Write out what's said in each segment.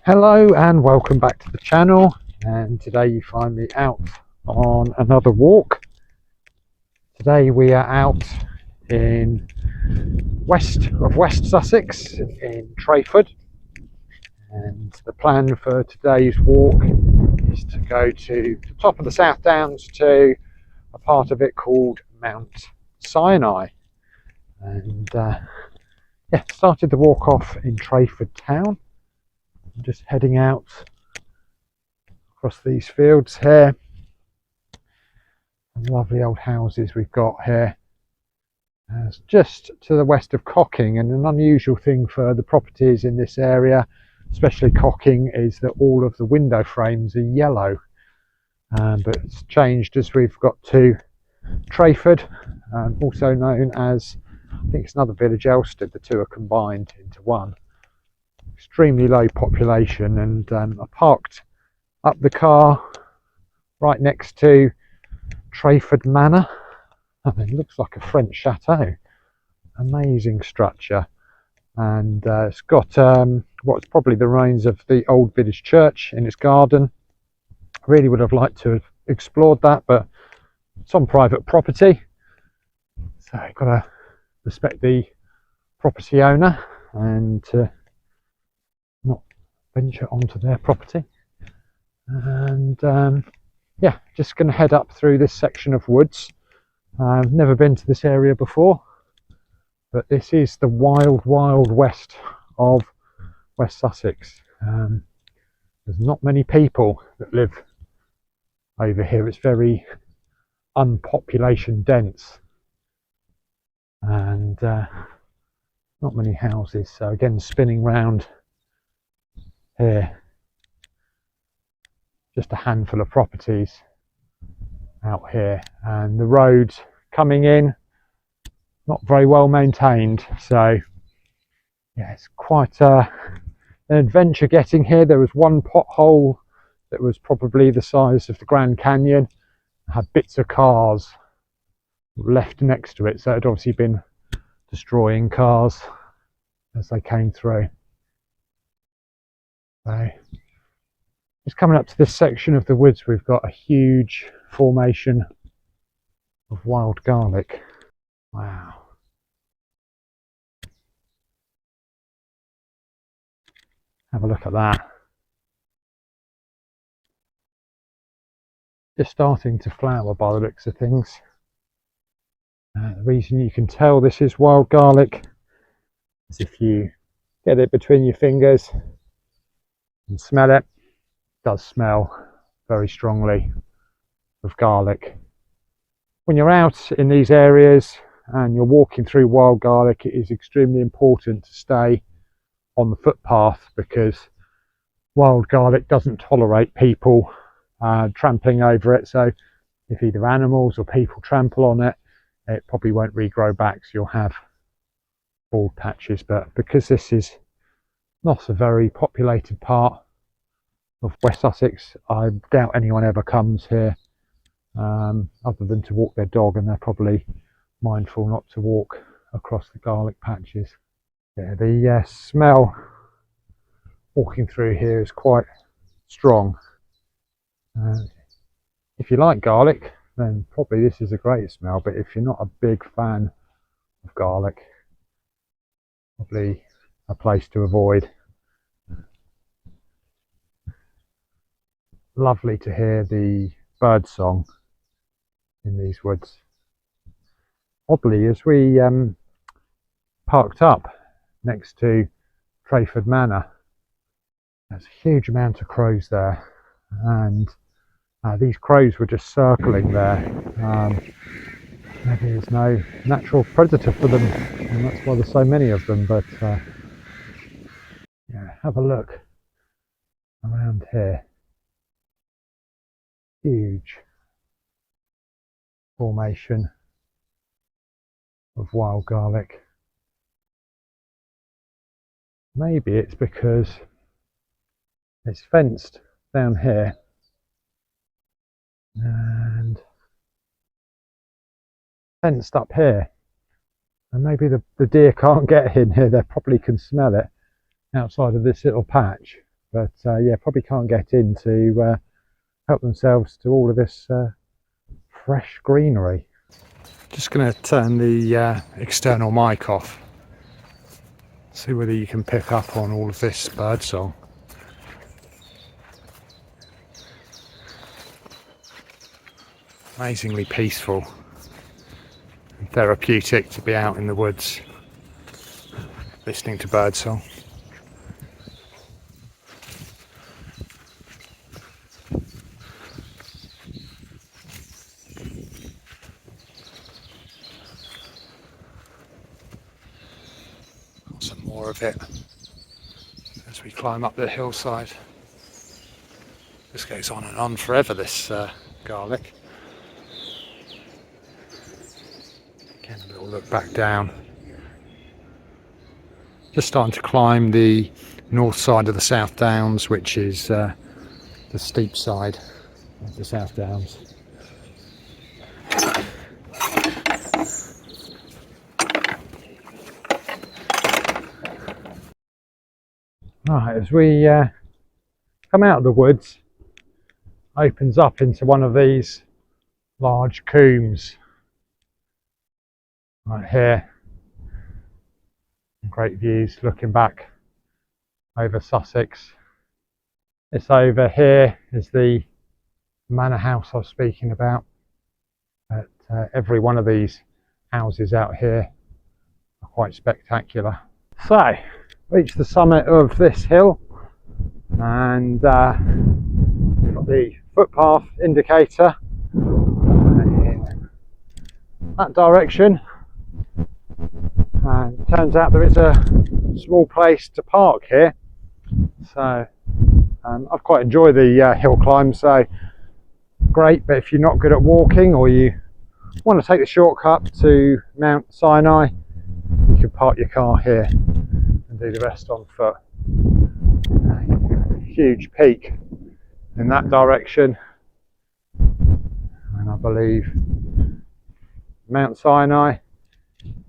Hello and welcome back to the channel, and today you find me out on another walk. Today we are out in West Sussex in Treyford, and the plan for today's walk is to go to the top of the South Downs to a part of it called Mount Sinai. And started the walk off in Treyford town. I'm just heading out across these fields here. And lovely old houses we've got here. It's just to the west of Cocking, and an unusual thing for the properties in this area, especially Cocking, is that all of the window frames are yellow. But it's changed as we've got to Treyford, also known as, I think it's another village, Elsted. The two are combined into one. Extremely low population, and I parked up the car right next to Treyford Manor. It looks like a French chateau. Amazing structure, and it's got what's probably the remains of the old village church in its garden. Really would have liked to have explored that, but it's on private property, so you've got to respect the property owner and not venture onto their property. And just going to head up through this section of woods. I've never been to this area before, but this is the wild west of West Sussex. There's not many people that live over here. It's very unpopulation dense, and not many houses. So again, spinning round here, just a handful of properties out here, and the roads coming in not very well maintained. So yeah, it's quite an adventure getting here. There was one pothole that was probably the size of the Grand Canyon, had bits of cars left next to it, so it had obviously been destroying cars as they came through. So just coming up to this section of the woods, we've got a huge formation of wild garlic. Wow. Have a look at that. Just starting to flower by the looks of things. The reason you can tell this is wild garlic is if you get it between your fingers and smell it. It does smell very strongly of garlic. When you're out in these areas and you're walking through wild garlic, it is extremely important to stay on the footpath, because wild garlic doesn't tolerate people trampling over it. So if either animals or people trample on it, it probably won't regrow back, so you'll have bald patches. But because this is not a very populated part of West Sussex, I doubt anyone ever comes here other than to walk their dog, and they're probably mindful not to walk across the garlic patches. Yeah, the smell walking through here is quite strong. If you like garlic, then probably this is a great smell, but if you're not a big fan of garlic, probably a place to avoid. Lovely to hear the bird song in these woods. Oddly, as we parked up next to Treyford Manor, there's a huge amount of crows there, and these crows were just circling there. Maybe there's no natural predator for them, and that's why there's so many of them. But yeah, have a look around here. Huge formation of wild garlic. Maybe it's because it's fenced down here and fenced up here, and maybe the deer can't get in here. They probably can smell it outside of this little patch, but yeah, probably can't get in to help themselves to all of this fresh greenery. Just going to turn the external mic off, see whether you can pick up on all of this birdsong. Amazingly peaceful and therapeutic to be out in the woods listening to birdsong. Some more of it as we climb up the hillside. This goes on and on forever, this garlic. Again, a little look back down. Just starting to climb the north side of the South Downs, which is the steep side of the South Downs. Right, as we come out of the woods, opens up into one of these large combes right here. Great views looking back over Sussex. This over here is the manor house I was speaking about. But every one of these houses out here are quite spectacular. So, reached the summit of this hill, and got the footpath indicator in that direction, and it turns out there is a small place to park here. So I've quite enjoyed the hill climb, so great. But if you're not good at walking, or you want to take the shortcut to Mount Sinai, you can park your car here and do the rest on foot. Huge peak in that direction, and I believe Mount Sinai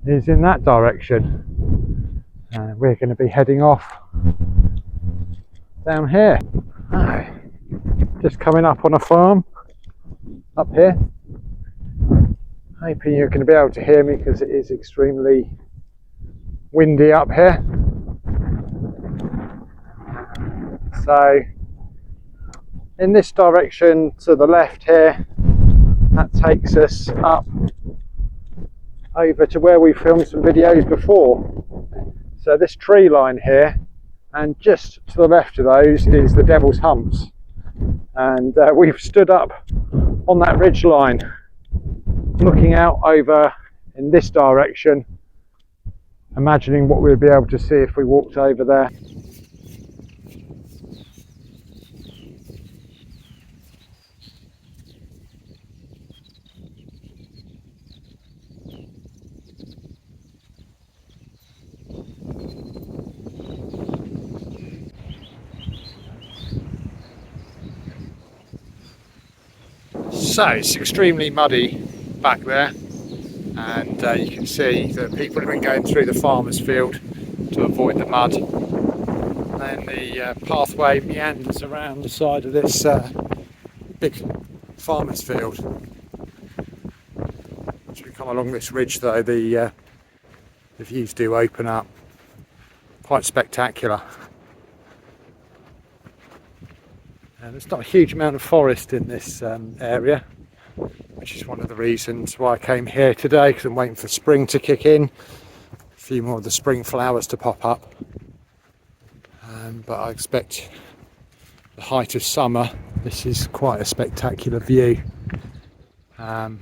is in that direction, and we're going to be heading off down here. Just coming up on a farm up here. Hoping you're going to be able to hear me because it is extremely windy up here. So in this direction to the left here, that takes us up over to where we filmed some videos before. So this tree line here, and just to the left of those is the Devil's Humps, and we've stood up on that ridge line looking out over in this direction, imagining what we'd be able to see if we walked over there. So it's extremely muddy back there, and you can see that people have been going through the farmer's field to avoid the mud. And then the pathway meanders around the side of this big farmer's field. As we come along this ridge though, the views do open up. Quite spectacular. And there's not a huge amount of forest in this area, which is one of the reasons why I came here today, because I'm waiting for spring to kick in, a few more of the spring flowers to pop up. But I expect the height of summer, this is quite a spectacular view. Now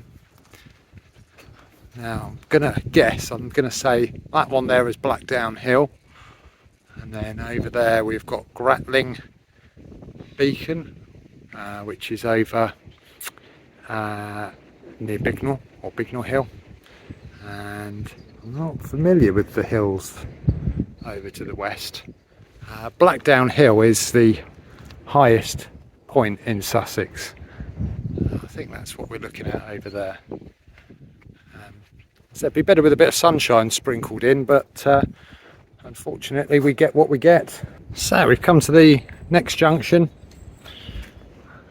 I'm going to say that one there is Blackdown Hill, and then over there we've got Gratling Beacon, which is over near Bignell, or Bignell Hill, and I'm not familiar with the hills over to the west. Blackdown Hill is the highest point in Sussex. I think that's what we're looking at over there. So it'd be better with a bit of sunshine sprinkled in, but unfortunately we get what we get. So we've come to the next junction.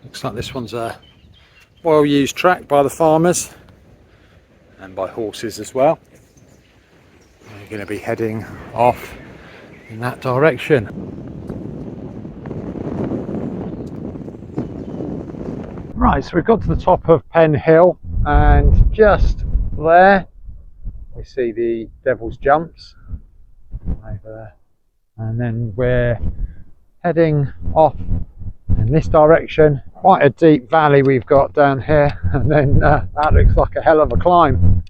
Looks like this one's a well used track by the farmers and by horses as well. We're going to be heading off in that direction. Right, so we've got to the top of Penn Hill, and just there we see the Devil's Jumps over there, and then we're heading off in this direction. Quite a deep valley we've got down here, and then that looks like a hell of a climb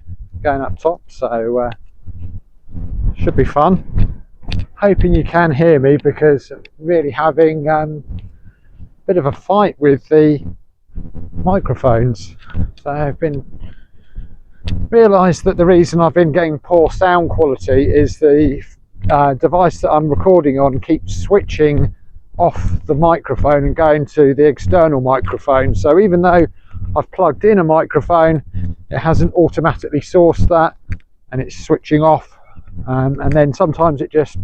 going up top, so should be fun. Hoping you can hear me, because I'm really having a bit of a fight with the microphones. So I've been realised that the reason I've been getting poor sound quality is the device that I'm recording on keeps switching off the microphone and going to the external microphone. So even though I've plugged in a microphone, it hasn't automatically sourced that, and it's switching off, and then sometimes it just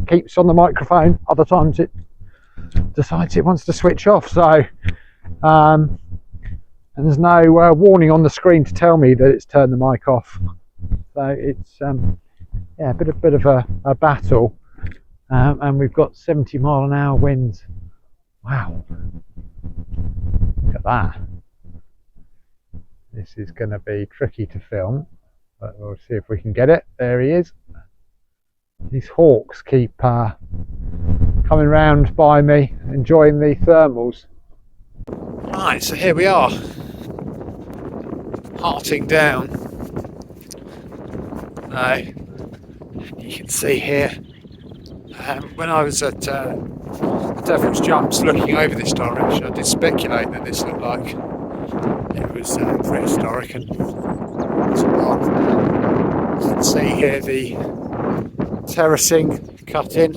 keeps on the microphone, other times it decides it wants to switch off. So and there's no warning on the screen to tell me that it's turned the mic off. So it's yeah, a bit of a battle, and we've got 70-mile-an-hour winds. Wow, look at that. This is going to be tricky to film, but we'll see if we can get it. There he is. These hawks keep coming round by me, enjoying the thermals. Right, so here we are, hearting down. You can see here, when I was at the Devil's Jumps looking over this direction, I did speculate that this looked like it was prehistoric and so on. You can see here the terracing cut in,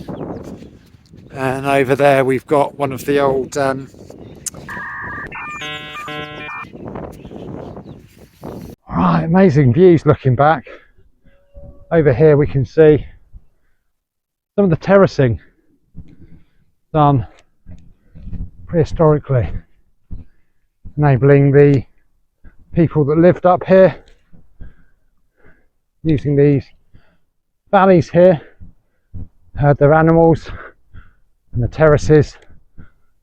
and over there we've got one of the old right, amazing views looking back. Over here we can see some of the terracing done prehistorically, enabling the people that lived up here using these valleys here, herd their animals, and the terraces,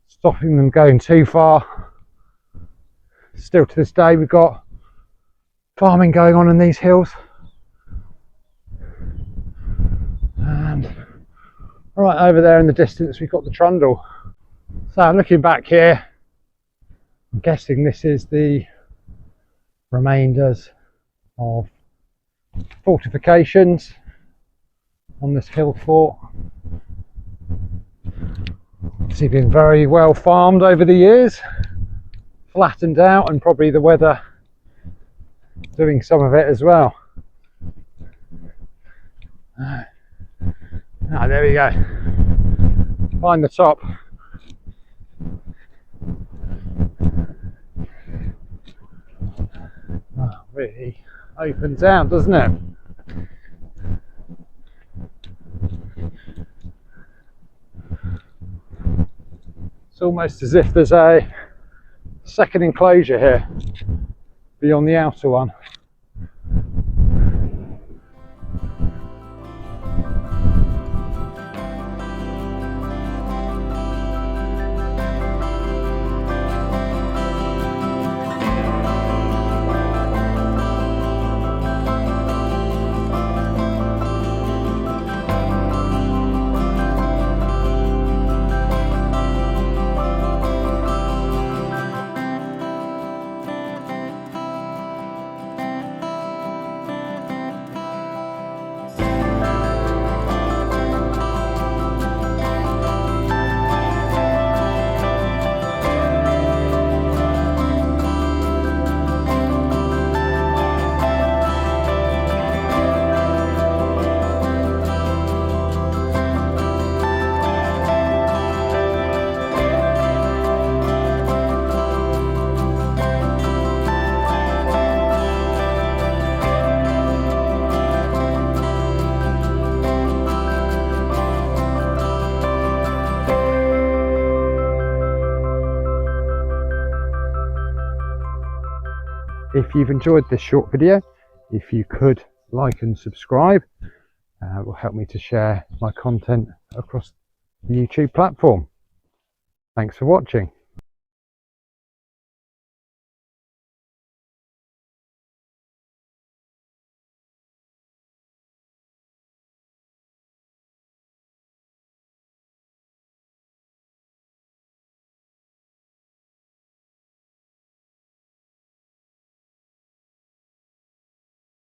stopping them going too far. Still to this day we've got farming going on in these hills, and right over there in the distance we've got the Trundle. So looking back here, I'm guessing this is the remainders of fortifications on this hill fort. It's been very well farmed over the years, flattened out, and probably the weather doing some of it as well. There we go. Find the top. Really opens out, doesn't it? It's almost as if there's a second enclosure here beyond the outer one. if you've enjoyed this short video, if you could like and subscribe, will help me to share my content across the YouTube platform. Thanks for watching.